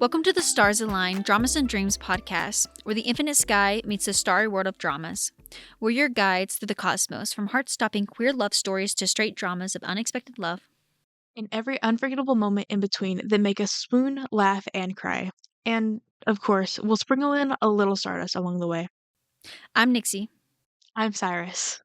Welcome to the Stars Align Dramas and Dreams podcast, where the infinite sky meets the starry world of dramas. We're your guides through the cosmos, from heart-stopping queer love stories to straight dramas of unexpected love. And every unforgettable moment in between that make us swoon, laugh, and cry. And, of course, we'll sprinkle in a little stardust along the way. I'm Nixie. I'm Cyrus.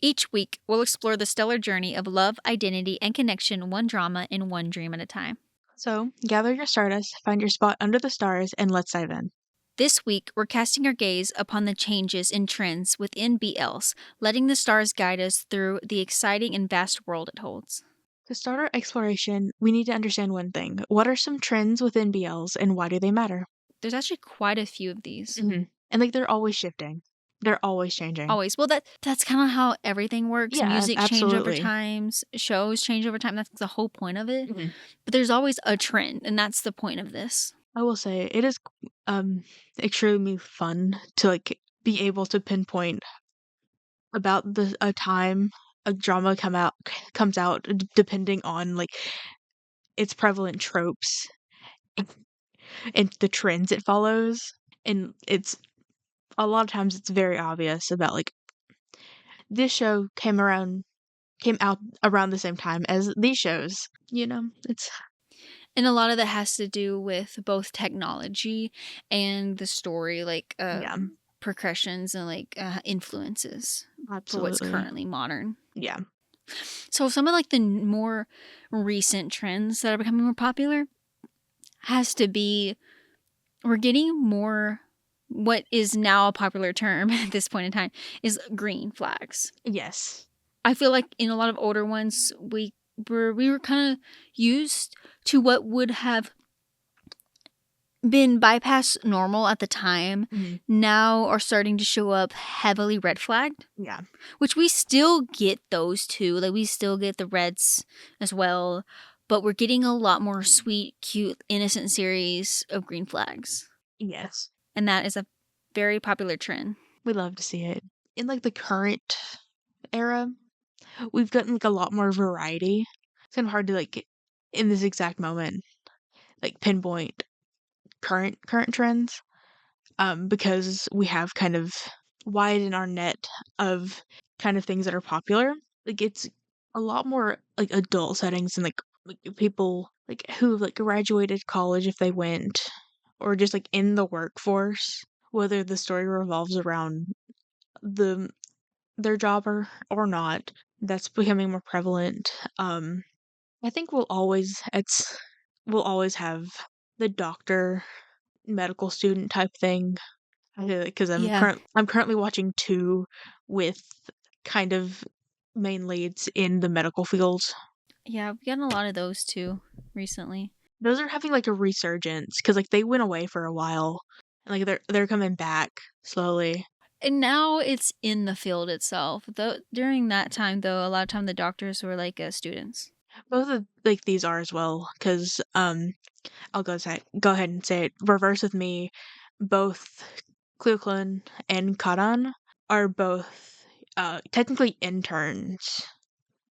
Each week, we'll explore the stellar journey of love, identity, and connection one drama and one dream at a time. So, gather your stardust, find your spot under the stars, and let's dive in. This week, we're casting our gaze upon the changes and trends within BLs, letting the stars guide us through the exciting and vast world it holds. To start our exploration, we need to understand one thing. What are some trends within BLs, and why do they matter? There's actually quite a few of these. Mm-hmm. And, they're always shifting. They're always changing. Always. Well, that's kind of how everything works. Yeah, Music change over absolutely. times, shows change over time. That's the whole point of it. Mm-hmm. But there's always a trend, and that's the point of this. I will say, it is extremely fun to, be able to pinpoint about a time a drama comes out depending on its prevalent tropes and the trends it follows, and it's a lot of times it's very obvious about this show came out around the same time as these shows, it's And a lot of that has to do with both technology and the story, percussions and influences for what's absolutely currently modern. yeah. So some of the more recent trends that are becoming more popular has to be we're getting more what is now a popular term at this point in time is green flags. Yes. I feel like in a lot of older ones we were kind of used to what would have been bypass normal at the time, now are starting to show up heavily red flagged. Yeah. Which we still get those too. Like we still get the reds as well. But we're getting a lot more sweet, cute, innocent series of green flags. Yes. And that is a very popular trend. We love to see it. In the current era, we've gotten a lot more variety. It's kind of hard to in this exact moment pinpoint current trends because we have kind of widened our net of kind of things that are popular. It's a lot more adult settings and people who graduated college if they went, or just in the workforce, whether the story revolves around their job or not. That's becoming more prevalent. I think we'll always have the doctor medical student type thing, because I'm currently watching two with kind of main leads in the medical field. Yeah, we've gotten a lot of those too recently. Those are having a resurgence because they went away for a while, and they're coming back slowly. And now it's in the field itself. Though during that time, though, a lot of time the doctors were students. Both of these are as well, because I'll go ahead and say it. Reverse with me. Both Kluklin and Karan are both technically interns.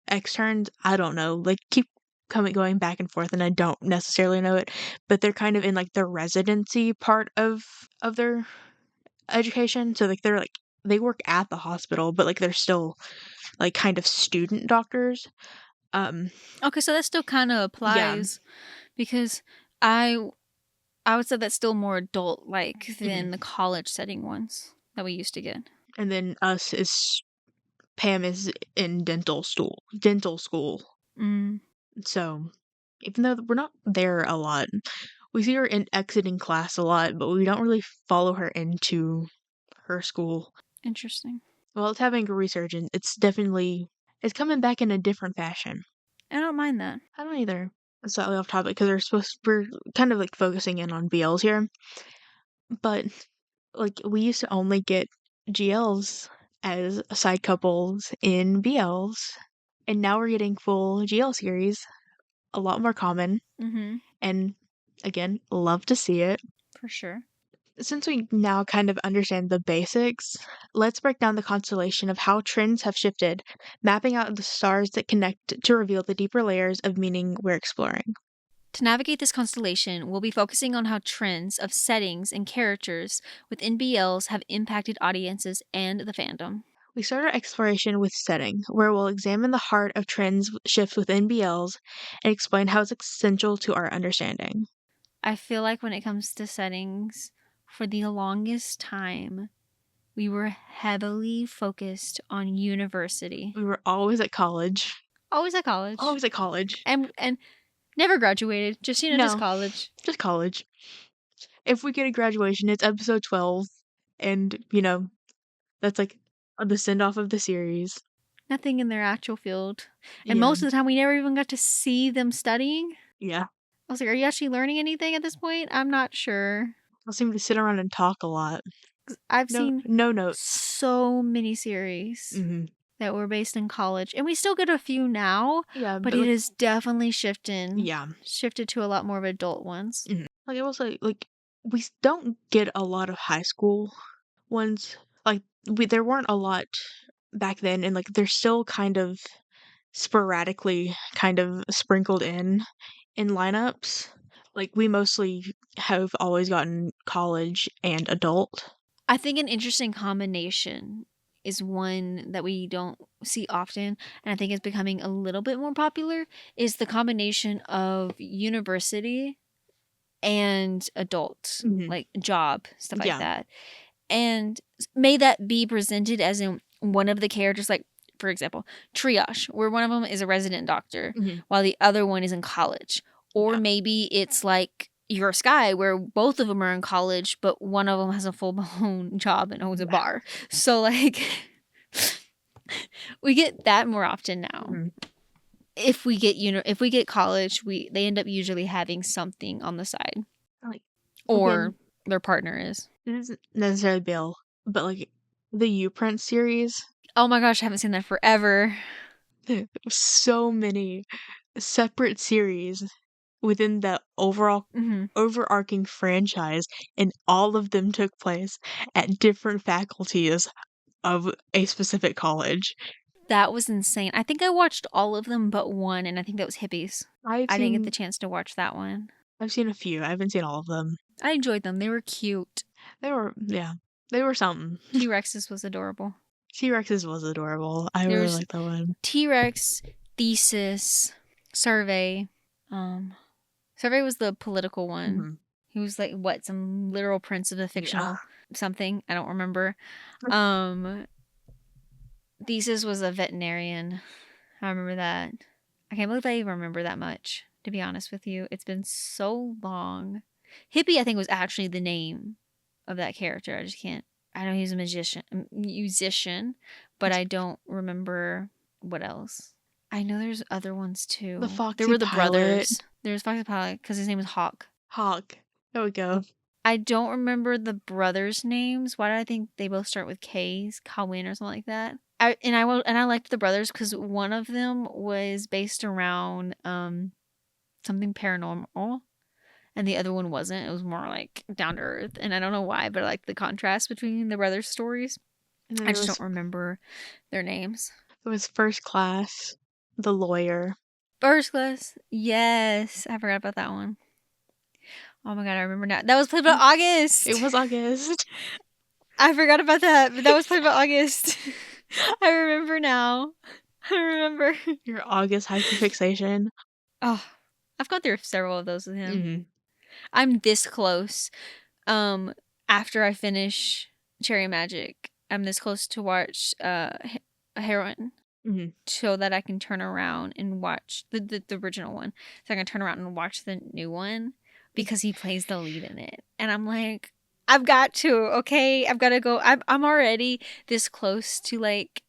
Externs, I don't know. Keep going back and forth, and I don't necessarily know it, but they're kind of in the residency part of their education. So they're they work at the hospital, but they're still kind of student doctors. Okay, so that still kind of applies, because I would say that's still more adult than the college setting ones that we used to get. And then Pam is in dental school. So even though we're not there a lot, we see her exiting class a lot, but we don't really follow her into her school. Interesting. Well, it's having a resurgence. It's coming back in a different fashion. I don't mind that. I don't either. It's slightly off topic because we're kind of focusing in on BLs here, but we used to only get GLs as side couples in BLs, and now we're getting full GL series, a lot more common. And again, love to see it. For sure. Since we now kind of understand the basics, let's break down the constellation of how trends have shifted, mapping out the stars that connect to reveal the deeper layers of meaning we're exploring. To navigate this constellation, we'll be focusing on how trends of settings and characters within BLs have impacted audiences and the fandom. We start our exploration with setting, where we'll examine the heart of trends shifts within BLs and explain how it's essential to our understanding. I feel like when it comes to settings, for the longest time, we were heavily focused on university. We were always at college. Always at college. Always at college. And never graduated. Just, just No. college. Just college. If we get a graduation, it's episode 12. And, that's like the send off of the series. Nothing in their actual field. And most of the time, we never even got to see them studying. Yeah. I was like, are you actually learning anything at this point? I'm not sure. I'll seem to sit around and talk a lot. I've seen no notes. So many series that were based in college. And we still get a few now. Yeah. But it is definitely shifting. Yeah. Shifted to a lot more of adult ones. Like, I will say, like, we don't get a lot of high school ones. Like, there weren't a lot back then. And, like, they're still kind of sporadically kind of sprinkled in lineups. Like, we mostly have always gotten college and adult. I think an interesting combination is one that we don't see often, and I think it's becoming a little bit more popular, is the combination of university and adult, like job, stuff like that. And may that be presented as in one of the characters, like, for example, triage, where one of them is a resident doctor while the other one is in college. Or maybe it's like Your Sky, where both of them are in college, but one of them has a full-blown job and owns a bar. So, like, we get that more often now. If we get college, they end up usually having something on the side, or their partner is. It isn't necessarily Bill, but like the U-Print series. Oh my gosh, I haven't seen that forever. So many separate series within the overall overarching franchise, and all of them took place at different faculties of a specific college. That was insane. I think I watched all of them but one, and I think that was Hippies. I didn't get the chance to watch that one. I've seen a few. I haven't seen all of them. I enjoyed them. They were cute. They were something. T-Rex's was adorable. T-Rex's was adorable. I really like that one. T-Rex, Thesis, Survey. Survey was the political one. He was like, what, some literal prince of a fictional something? I don't remember. Thesis was a veterinarian. I remember that. I can't believe I even remember that much, to be honest with you. It's been so long. Hippie, I think, was actually the name of that character. I just can't. I know he's a musician, but I don't remember what else. I know there's other ones too. The Foxy There were the Pilot. brothers. There was Foxy Pilot because his name was Hawk. Hawk. There we go. I don't remember the brothers' names. Why did I think they both start with K's? Kawin or something like that. I liked the brothers because one of them was based around something paranormal, and the other one wasn't. It was more like down to earth, and I don't know why, but I like the contrast between the brothers' stories. I just don't remember their names. It was First Class, the lawyer. First Class, yes, I forgot about that one. Oh my god, I remember now. That was played by August. It was August. I forgot about that, but that was played by August. I remember now. I remember. Your August hyperfixation. Oh, I've gone through several of those with him. I'm this close. After I finish Cherry Magic, I'm this close to watch a Heroine. So that I can turn around and watch the original one. So I can turn around and watch the new one because he plays the lead in it. And I'm like, I've got to, okay? I've got to go. I'm already this close to, like,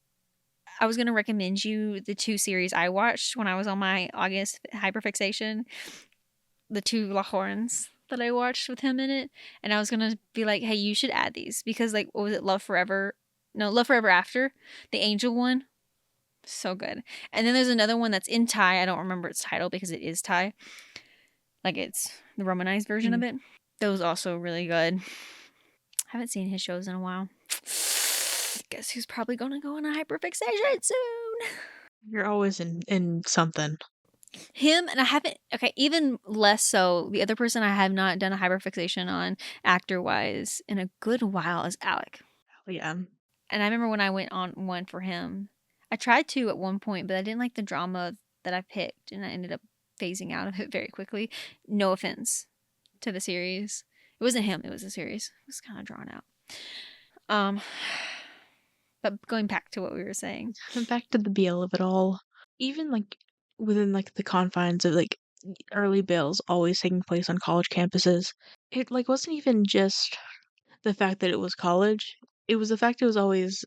I was going to recommend you the 2 series I watched when I was on my August hyperfixation. The 2 Lahorns that I watched with him in it. And I was going to be like, hey, you should add these. Because, like, what was it? Love Forever After. The Angel one. So good. And then there's another one that's in Thai. I don't remember its title because it is Thai. Like, it's the Romanized version of it. That was also really good. I haven't seen his shows in a while. Guess who's probably going to go on a hyperfixation soon? You're always in something. Him, and I haven't, okay, even less so, the other person I have not done a hyperfixation on actor-wise in a good while is Alec. Yeah. And I remember when I went on one for him, I tried to at one point, but I didn't like the drama that I picked, and I ended up phasing out of it very quickly. No offense to the series. It wasn't him, it was the series. It was kind of drawn out. Um, but going back to what we were saying. And back to the BL of it all. Even like within like the confines of like early bills always taking place on college campuses, it like wasn't even just the fact that it was college. It was the fact it was always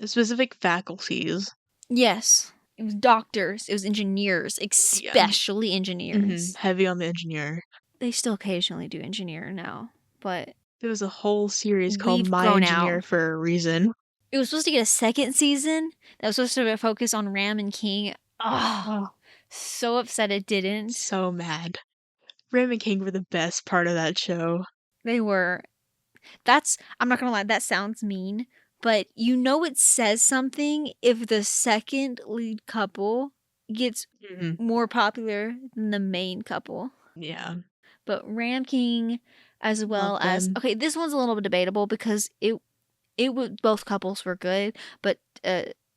specific faculties. Yes, it was doctors, it was engineers, Yeah. especially engineers. Heavy on the engineer. They still occasionally do engineer now, but There was a whole series called we've My grown Engineer out. for a reason. It was supposed to get a second season that was supposed to focus on Ram and King. Oh, Oh, so upset it didn't. so mad. Ram and King were the best part of that show. They were. That's, I'm not gonna lie, that sounds mean, but you know it says something if the second lead couple gets Mhm. more popular than the main couple. Yeah, But Ram King, as well love as, them. okay, this one's a little bit debatable because it was, both couples were good, but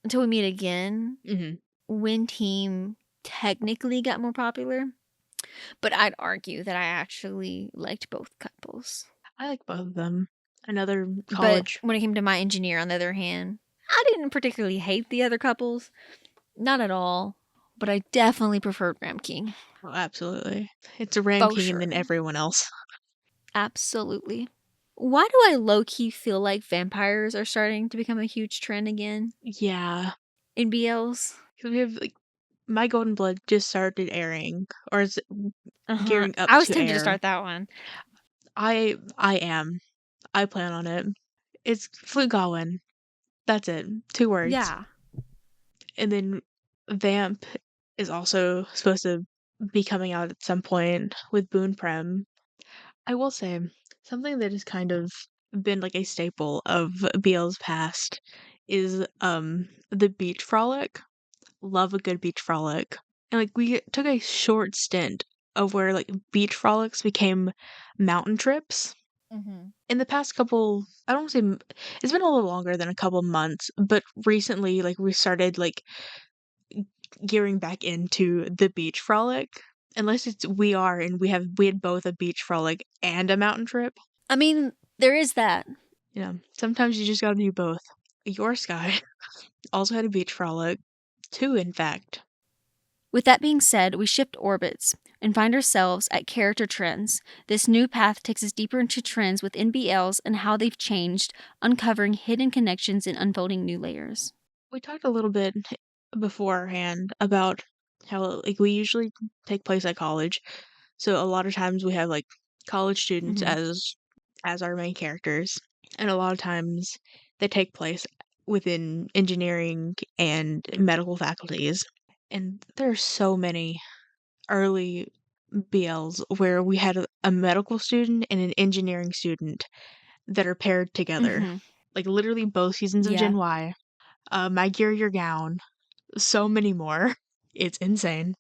until we meet again, hmm Win Team technically got more popular, but I'd argue that I actually liked both couples. I like both of them. Another But college. when it came to my engineer, on the other hand, I didn't particularly hate the other couples. Not at all. But I definitely preferred Ram King. Oh, absolutely. It's a Ram For King and then sure. everyone else. Absolutely. Why do I low key feel like vampires are starting to become a huge trend again Yeah. in BLs? 'Cause we have like My Golden Blood just started airing, or is Uh huh. gearing up I was to tempted to air. start that one. I am. I plan on it. It's Flugawen. That's it. 2 words. Yeah. And then Vamp is also supposed to be coming out at some point with Boon Prem. I will say something that has kind of been like a staple of BL's past is the beach frolic. Love a good beach frolic. And like we took a short stint of where like beach frolics became mountain trips. Mm-hmm. In the past couple, I don't say it's been a little longer than a couple months, but recently like we started like gearing back into the beach frolic. Unless it's we had both a beach frolic and a mountain trip. I mean, there is that. You know, sometimes you just gotta do both. Your Sky also had a beach frolic. 2, in fact. With that being said, we shift orbits and find ourselves at character trends. This new path takes us deeper into trends with NBLs and how they've changed, uncovering hidden connections and unfolding new layers. We talked a little bit beforehand about how like we usually take place at college. So a lot of times we have like college students Mm-hmm. as our main characters, and a lot of times they take place within engineering and medical faculties. And there are so many early BLs where we had a medical student and an engineering student that are paired together. Mm-hmm. Like literally both seasons of Yeah. Gen Y. My Gear Your Gown, so many more. It's insane.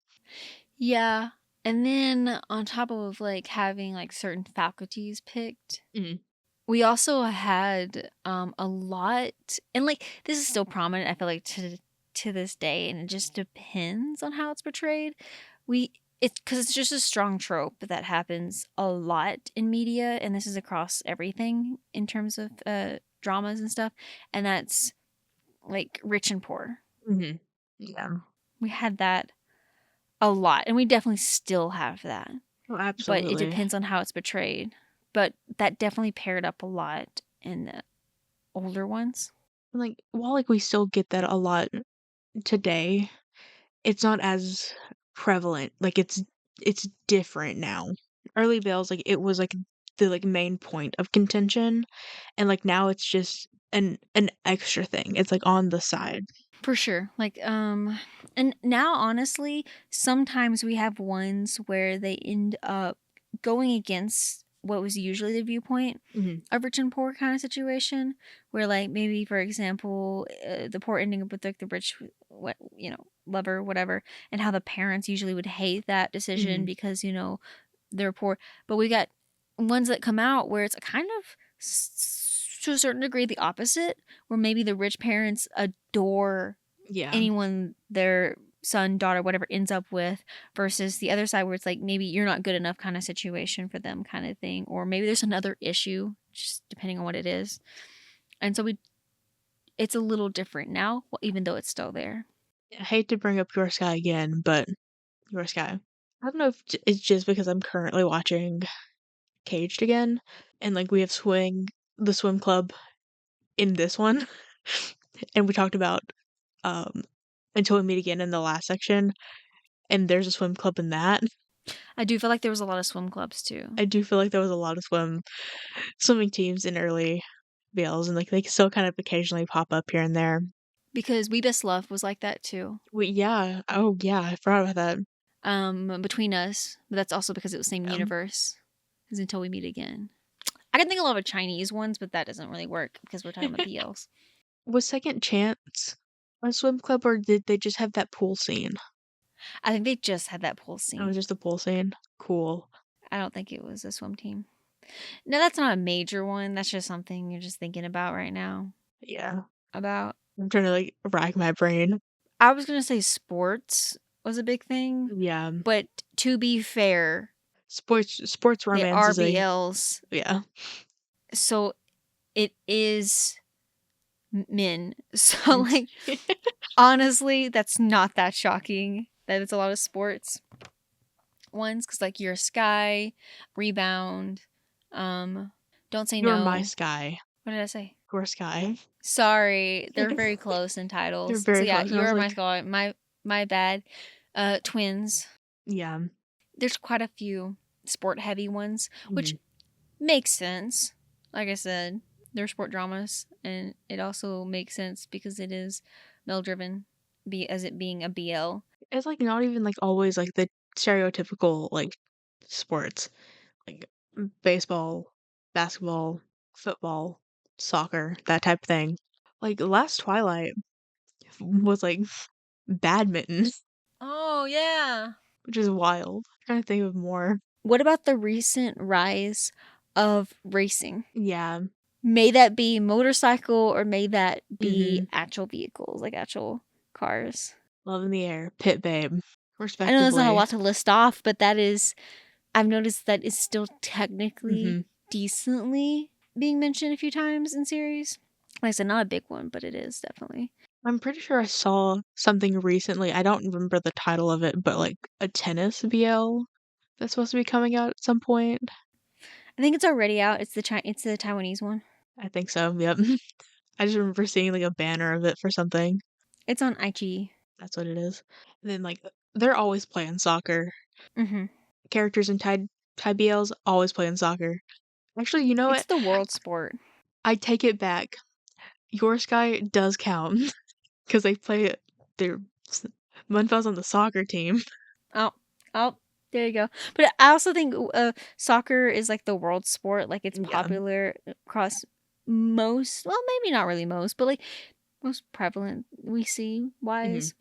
Yeah. And then on top of like having like certain faculties picked, Mm. we also had a lot, and like this is still prominent, I feel like, to this day, and it just depends on how it's portrayed. It's because it's just a strong trope that happens a lot in media, and this is across everything in terms of dramas and stuff, and that's like rich and poor. hmm Yeah. We had that a lot, and we definitely still have that, Oh, but it absolutely. depends on how it's portrayed. But that definitely paired up a lot in the older ones. And, like, while like we still get that a lot today, it's not as prevalent. Like it's different now. Early Bells, like it was like the like main point of contention, and like now it's just an extra thing. It's like on the side. For sure. Like, and now honestly, sometimes we have ones where they end up going against what was usually the viewpoint Mhm. of rich and poor kind of situation, where like maybe for example the poor ending up with like the rich, what lover, whatever, and how the parents usually would hate that decision Mhm. because they're poor. But we got ones that come out where it's kind of to a certain degree the opposite, where maybe the rich parents adore Yeah. anyone their son, daughter, whatever ends up with, versus the other side where it's like maybe you're not good enough kind of situation for them kind of thing, or maybe there's another issue, just depending on what it is. And so it's a little different now, even though it's still there. I hate to bring up Your Sky again, but Your Sky. I don't know if it's just because I'm currently watching Caged again, and like we have the swim club in this one, and we talked about um Until We Meet Again in the last section, and there's a swim club in that. I do feel like there was a lot of swim clubs too, I do feel like there was a lot of swimming teams in early BLs, and like they still kind of occasionally pop up here and there. because We Best Love was like that too. Yeah, oh yeah, I forgot about that. Between Us, but that's also because it was the same Um, universe as Until We Meet Again. I can think of a lot of Chinese ones, but that doesn't really work because we're talking about BLs. was Second Chance a swim club, or did they just have that pool scene? I think they just had that pool It was scene. just a pool scene. Cool. I don't think it was a swim team. No, that's not a major one. That's just something you're just thinking about right now. Yeah. About. I'm trying to like rack my brain. I was gonna say sports was a big thing, Yeah. but to be fair, Sports they romance are is a BLs, yeah. so it is men. So like honestly, that's not that shocking that it's a lot of sports ones because like Your Sky, Rebound, um, Don't Say You're My No. Sky. What did I say? Your Sky. Sorry, they're very close in They're titles. So very yeah, close, and I was You're My like, Sky. My bad. Twins. yeah. There's quite a few sport heavy ones, which Mhm. makes sense. Like I said, they're sport dramas, and it also makes sense because it is male driven, be as it being a BL. It's like not even like always like the stereotypical like sports like baseball, basketball, football, soccer, that type of thing. Like last Twilight was like badminton, Oh yeah. which is wild. I'm trying to think of more. What about the recent rise of racing? Yeah. May that be motorcycle or may that be Mm-hmm. actual vehicles, like actual cars. Love in the Air, Pit Babe, I know that's not a respectively. lot to list off, but that is, I've noticed that is still technically Mm-hmm. decently being mentioned a few times in series. Like I said, not a big one, but it is definitely. I'm pretty sure I saw something recently. I don't remember the title of it, but like a tennis BL that's supposed to be coming out at some point. I think it's already out. It's the Taiwanese one. I think so. Yep. I just remember seeing like a banner of it for something. It's on IG. That's what it is. And then like they're always playing soccer. Mm-hmm. Characters in Thai BLs always playing soccer. Actually, you know It's what? the world sport. I take it back. Your Sky does count because they play their Munfell's on the soccer team. Oh, oh, there you go. But I also think soccer is like the world sport. Like it's Yeah. popular across most, well, maybe not really most, but like most prevalent we see Hmm. wise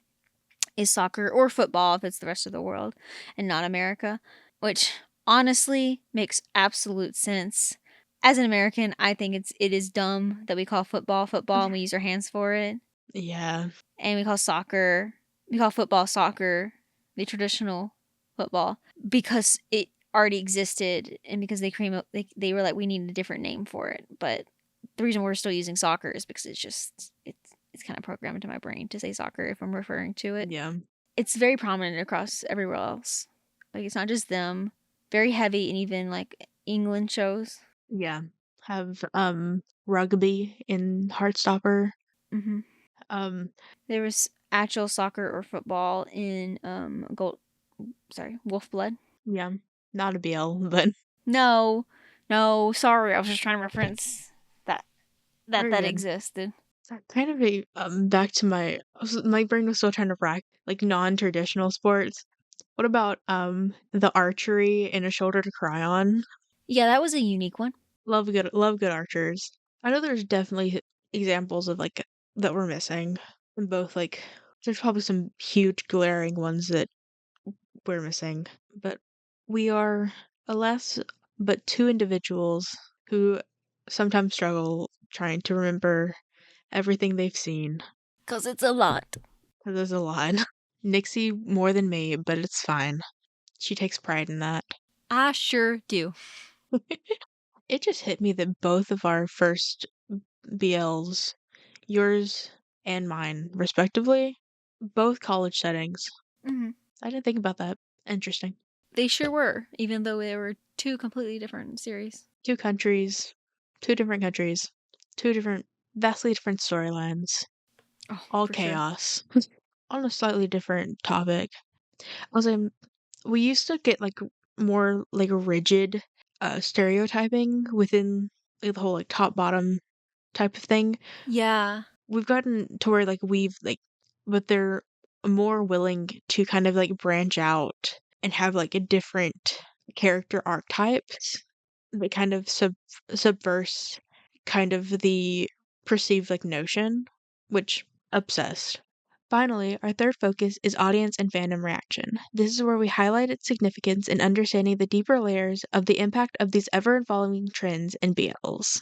is soccer or football if it's the rest of the world and not America, which honestly makes absolute sense. As an American, I think it is dumb that we call football football and we use our hands for it, Yeah. and we call football soccer, the traditional football, because it already existed and because they were like we need a different name for it. But the reason we're still using soccer is because it's kind of programmed into my brain to say soccer if I'm referring to it. Yeah. It's very prominent across everywhere else. Like it's not just them. Very heavy and even like England shows. Yeah. Have rugby in Heartstopper. Hmm. Um There was actual soccer or football in Wolf Blood. yeah. Not a BL, but No, no, sorry. I was just trying to reference that very that good. existed. That kind of a back to my brain was still trying to rack like non-traditional sports. What about the archery and A Shoulder to Cry On? Yeah, that was a unique one. Love good archers. I know there's definitely examples of like that we're missing. And both like there's probably some huge glaring ones that we're missing. But we are, alas, but two individuals who sometimes struggle trying to remember everything they've seen. Because it's a lot. 'Cause there's a lot. Nixie more than me, but it's fine. She takes pride in that. I sure do. It just hit me that both of our first BLs, yours and mine, respectively, both college settings. Hmm. I didn't think about that. Interesting. They sure were, even though they were two completely different series. Two countries, two different, vastly different storylines, Oh, all for sure. chaos. On a slightly different topic. I was we used to get like more like rigid stereotyping within like, the whole like top bottom type of thing. Yeah. We've gotten to where like we've like but they're more willing to kind of like branch out and have like a different character archetypes that kind of subverse kind of the perceived like notion, which obsessed. Finally, our third focus is audience and fandom reaction. This is where we highlight its significance in understanding the deeper layers of the impact of these ever evolving trends and BLs.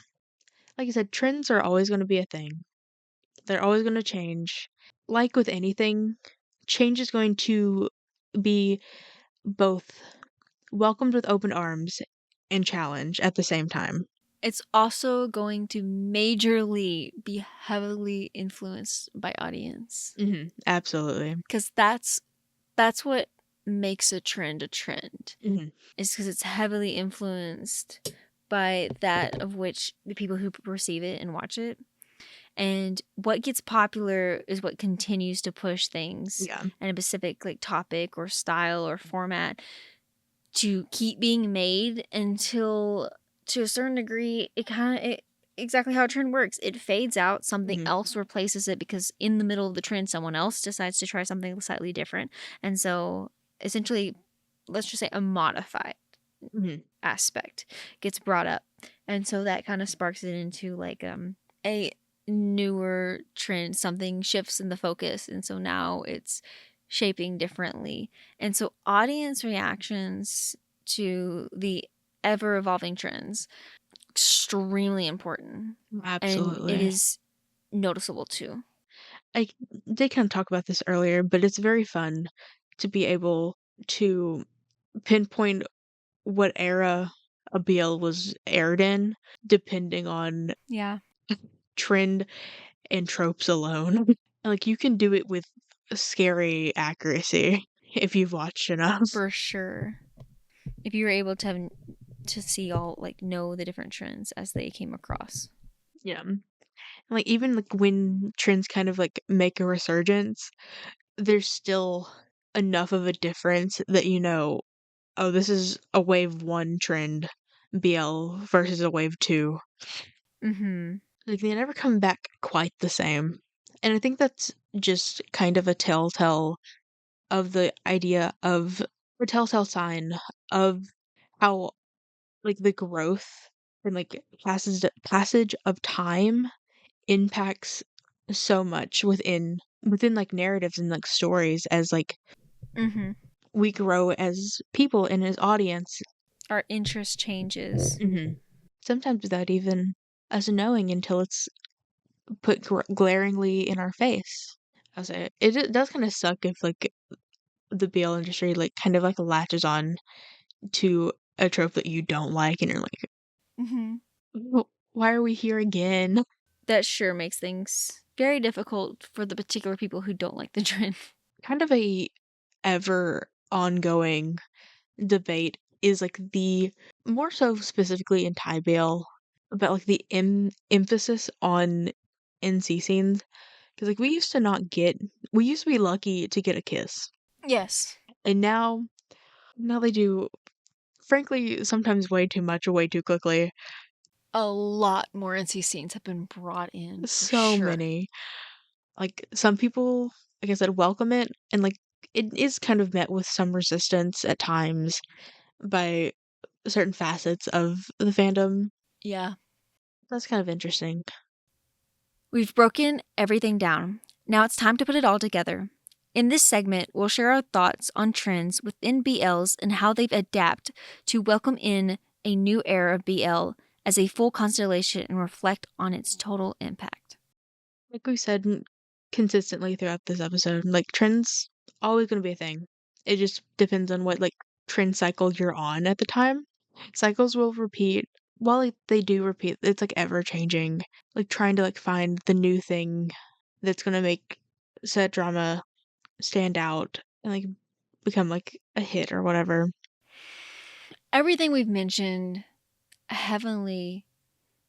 Like I said, trends are always going to be a thing. They're always going to change. Like with anything, change is going to be both welcomed with open arms and challenge at the same time. It's also going to majorly be heavily influenced by audience. Absolutely. Because that's what makes a trend a trend. Hmm. Is because it's heavily influenced by that of which the people who perceive it and watch it. And what gets popular is what continues to push things Yeah. in a specific like topic or style or format to keep being made until to a certain degree it exactly how a trend works. It fades out, something Hmm. else replaces it because in the middle of the trend someone else decides to try something slightly different. And so essentially, let's just say a modified Hmm. aspect gets brought up. And so that kind of sparks it into like a newer trend, something shifts in the focus and so now it's shaping differently. And so audience reactions to the ever evolving trends extremely important and it Absolutely. is noticeable too. I did kind of talk about this earlier, but it's very fun to be able to pinpoint what era a BL was aired in, depending on Yeah, trend and tropes alone. Like you can do it with scary accuracy if you've watched enough. for sure. If you were able to have to see all like know the different trends as they came across. Yeah. Like even like when trends kind of like make a resurgence, there's still enough of a difference that you know, oh, this is a wave one trend BL versus a wave two. Mhm. Like they never come back quite the same. And I think that's just kind of a telltale of the idea of a telltale sign of how like the growth and like passage of time impacts so much within like narratives and like stories as like Mhm. we grow as people and as audience. Our interest changes. Hmm. Sometimes without even us knowing until it's put glaringly in our face. I say it does kind of suck if like the BL industry like kind of like latches on to a trope that you don't like and you're like, Mhm. Why are we here again?" That sure makes things very difficult for the particular people who don't like the trend. Kind of a ever ongoing debate is like the more so specifically in Thai BL about like the emphasis on NC scenes because like we used to be lucky to get a kiss Yes. and now they do frankly sometimes way too much or way too quickly. A lot more NC scenes have been brought in for So sure. many. Like some people, like I said, welcome it and like it is kind of met with some resistance at times by certain facets of the fandom. Yeah. That's kind of interesting. We've broken everything down. Now it's time to put it all together. In this segment, we'll share our thoughts on trends within BLs and how they've adapted to welcome in a new era of BL as a full constellation and reflect on its total impact. Like we said consistently throughout this episode, like trends always going to be a thing. It just depends on what like trend cycle you're on at the time. Cycles will repeat. While like, they do repeat, it's like ever changing. Like trying to like find the new thing that's going to make said drama stand out and like become like a hit or whatever. Everything we've mentioned heavily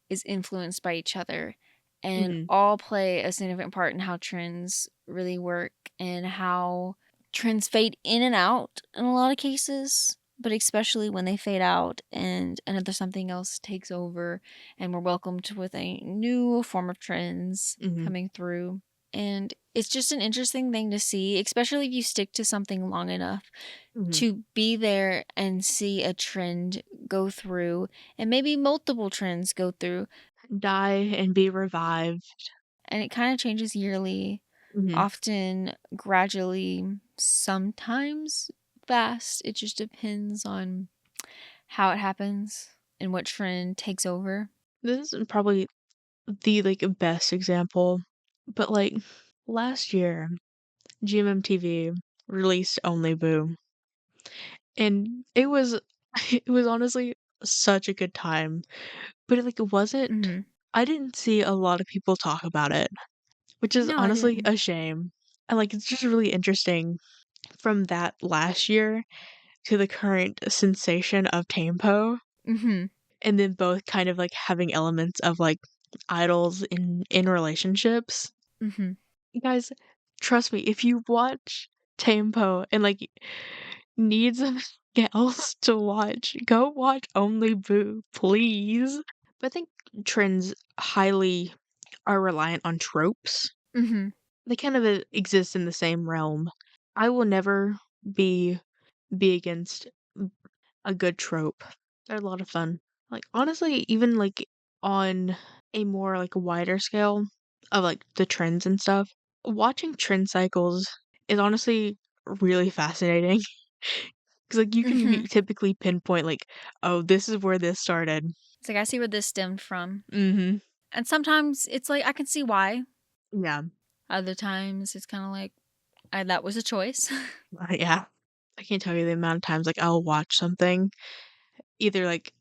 is influenced by each other and Hmm. all play a significant part in how trends really work and how trends fade in and out in a lot of cases, but especially when they fade out and another something else takes over and we're welcomed with a new form of trends Hmm. coming through. And it's just an interesting thing to see, especially if you stick to something long enough Hmm. to be there and see a trend go through and maybe multiple trends go through, Die and be revived. and it kind of changes yearly, Hmm. often gradually, sometimes fast. It just depends on how it happens and what trend takes over. This is probably the like best example, but like last year, GMMTV released Only Boo, and it was it was honestly such a good time. But it wasn't. Hmm. I didn't see a lot of people talk about it, which is No, I honestly didn't. a shame. And like it's just really interesting from that last year to the current sensation of Tampo, Hmm. and then both kind of like having elements of like idols in relationships. Hmm. You guys, trust me, if you watch Tampo and like need something else to watch, go watch Only Boo, please. But I think trends highly are reliant on tropes. Hmm. They kind of exist in the same realm. I will never be be against a good trope. They're a lot of fun. Like honestly, even like on a more like wider scale of like the trends and stuff, watching trend cycles is honestly really fascinating because like you can Hmm. typically pinpoint like, oh, this is where this started. It's like I see where this stemmed from. Mm-hmm. And sometimes it's like I can see why. Yeah. Other times it's kind of like that was a choice. Yeah. I can't tell you the amount of times like I'll watch something either like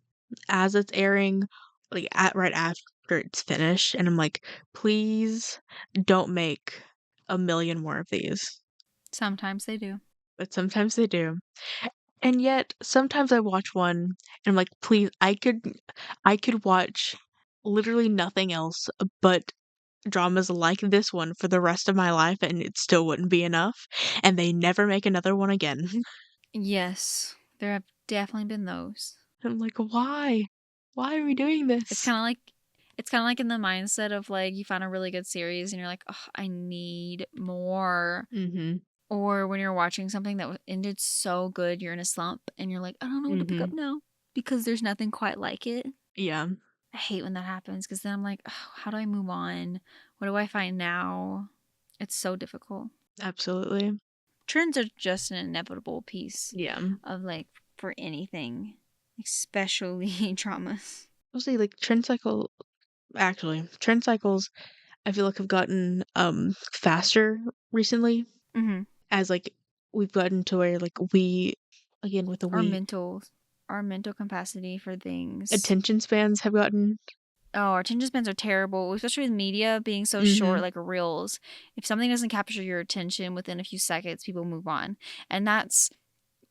as it's airing, like at right after it's finished, and I'm like, please don't make a million more of these. Sometimes they do. But sometimes they do. And yet sometimes I watch one and I'm like, please, I could watch literally nothing else but dramas like this one for the rest of my life and it still wouldn't be enough. And they never make another one again. Yes, there have definitely been those. I'm like, why? Why are we doing It's this? kind of like it's kind of like in the mindset of like you find a really good series and you're like, "Oh, I need more." Mm-hmm. Or when you're watching something that ended so good, you're in a slump and you're like, "I don't know what to pick Mm-hmm. up now because there's nothing quite like it." Yeah, I hate when that happens because then I'm like, oh, "How do I move on? What do I find now?" It's so difficult. absolutely. Trends are just an inevitable piece Yeah. of like for anything, especially dramas. Mostly like trend cycles I feel like have gotten faster recently Mm-hmm. as like we've gotten to where like we again with the Our we mental, our mental capacity for things. attention spans have gotten. Oh, our attention spans are terrible, especially with media being so short, Mhm. like reels. If something doesn't capture your attention within a few seconds, people move on, and that's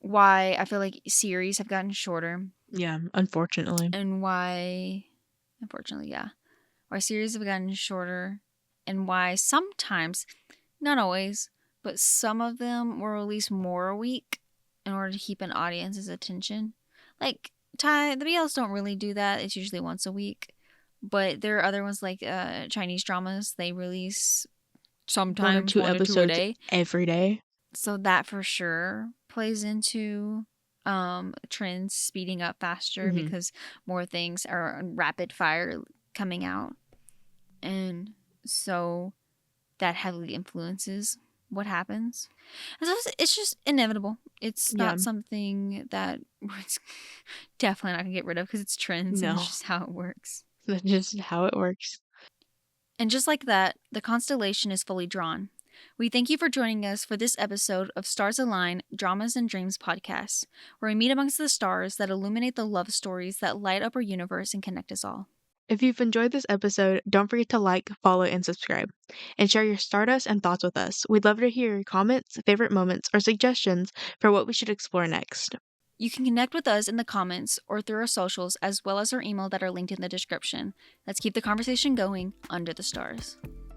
why I feel like series have gotten shorter, Yeah, unfortunately. and why, unfortunately, yeah, why series have gotten shorter, and why sometimes, not always, but some of them will release more a week in order to keep an audience's attention. Like the BLs don't really do that. It's usually once a week. But there are other ones like Chinese dramas. They release One or sometimes two 1 to 2 a episodes day. every day. So that for sure plays into trends speeding up faster Mhm. because more things are on rapid fire coming out. And so that heavily influences what happens. And so it's just inevitable. It's Yeah. not something that we're definitely not going to get rid of because it's trends and No. it's just how it works. That's just how it works. And just like that, the constellation is fully drawn. We thank you for joining us for this episode of Stars Align Dramas and Dreams podcast, where we meet amongst the stars that illuminate the love stories that light up our universe and connect us all. If you've enjoyed this episode, don't forget to like, follow, and subscribe. And share your stardust and thoughts with us. We'd love to hear your comments, favorite moments, or suggestions for what we should explore next. You can connect with us in the comments or through our socials, as well as our email that are linked in the description. Let's keep the conversation going under the stars.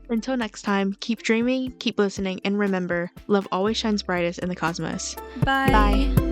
Until next time, keep dreaming, keep listening, and remember, love always shines brightest in the cosmos. Bye. Bye.